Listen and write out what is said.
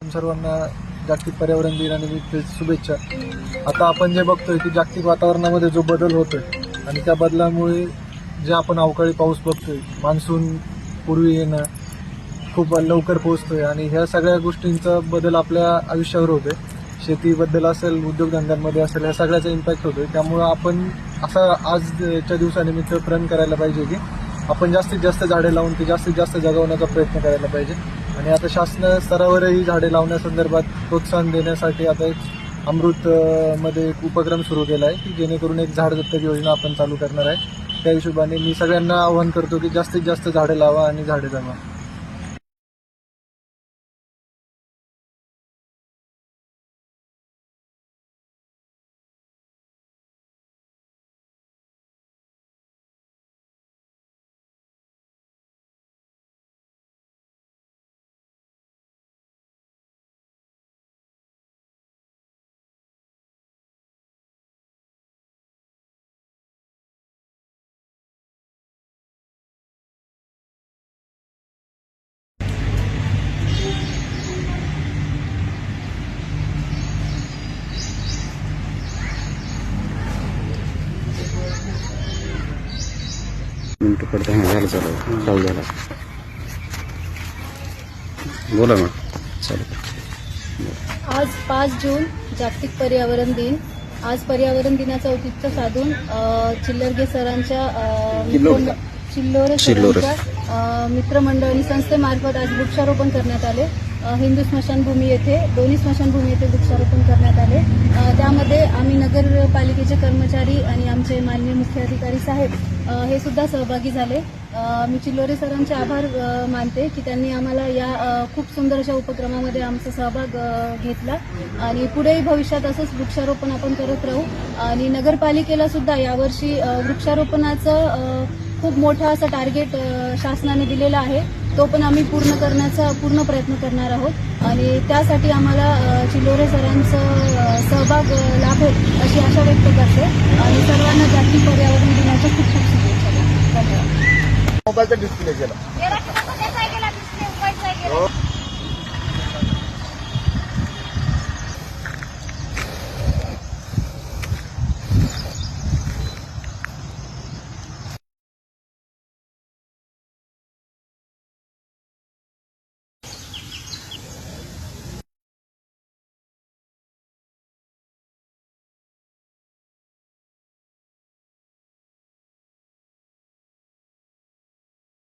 सर्वांना जागतिक पर्यावरण दिनानिमित्त शुभेच्छा। आता आपण जे बघतोय की जागतिक वातावरणामध्ये जो बदल होतोय आणि त्या बदलामुळे जे आपण अवकाळी पाऊस बघतोय, मान्सून पूर्वी येणं, खूप लवकर पोहोचतोय आणि ह्या सगळ्या गोष्टींचा बदल आपल्या आयुष्यावर होतोय। शेतीबद्दल असेल, उद्योगधंद्यांमध्ये असेल, या सगळ्याचा इम्पॅक्ट होतोय। त्यामुळे आपण असा आजच्या दिवसानिमित्त प्रण करायला पाहिजे की आपण जास्तीत जास्त झाडे लावून ते जास्तीत जास्त जगवण्याचा प्रयत्न करायला पाहिजे। आणि आता शासन स्तरावरही झाडे लावण्यासंदर्भात प्रोत्साहन देण्यासाठी आता एक अमृत मध्ये एक उपक्रम सुरू केला आहे की जेणेकरून एक झाड दत्तक योजना आपण चालू करणार आहे। त्या हिशोबाने मी सगळ्यांना आवाहन करतो की जास्तीत जास्त झाडे लावा आणि झाडे जगवा। मिनटं पडते झालं चालू झाला बोला मग चालू। आज 5 जून जागतिक पर्यावरण दिन। आज पर्यावरण दिनाचं औचित्य साधून चिल्लरगे सरांच्या चिल्लोरे मित्रमंडळी संस्थेमार्फत आज वृक्षारोपण करण्यात आले। हिंदू स्मशानभूमी येथे, दोन्ही स्मशानभूमी येथे वृक्षारोपण करण्यात आले। त्यामध्ये आम्ही नगरपालिकेचे कर्मचारी आणि आमचे माननीय मुख्य अधिकारी साहेब हे सुद्धा सहभागी झाले। मी चिल्लोरे सरांचे आभार मानते की त्यांनी आम्हाला या खूप सुंदर अशा उपक्रमामध्ये आमचा सहभाग घेतला आणि पुढेही भविष्यात असंच वृक्षारोपण आपण करत राहू। आणि नगरपालिकेला सुद्धा यावर्षी वृक्षारोपणाचं खूप मोठा असा टार्गेट शासनाने दिलेला आहे, तो पण आम्ही पूर्ण करण्याचा पूर्ण प्रयत्न करणार आहोत आणि त्यासाठी आम्हाला चिल्लोरे सरांचं सहभाग लाभेल अशी आशा व्यक्त करते आणि सर्वांना जागतिक पर्यावरण दिनाच्या खूप खूप शुभेच्छा। धन्यवाद। मोबाईलचा डिस्प्ले केला।